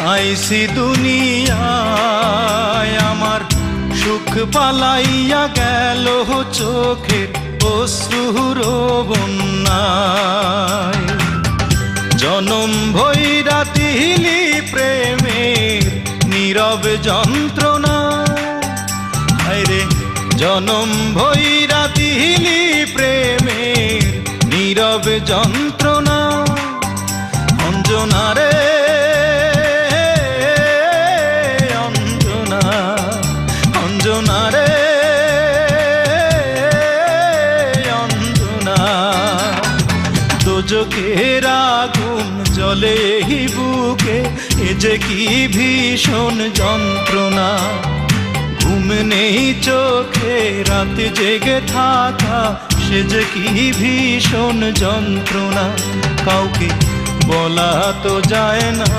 আইসি দুনিয়ায় আমার সুখ পালাইয়া গেল চোখের অশ্রুর বন্যায়। জনম ভৈরা দিলি প্রেমের নীরব যন্ত্রণা, রে জনম ভৈরা দিলি প্রেমের নীরব যন্ত্রণা। অঞ্জনা রে অঞ্জনা, অঞ্জনা রে অঞ্জনা। দোজখের আগুন জ্বলে এই বুকে, এ যে কি ভীষণ যন্ত্রণা। ঘুম নেই চোখে রাত জেগে থাকা, সে যে কি ভীষণ যন্ত্রণা। কাউকে বলা তো যায় না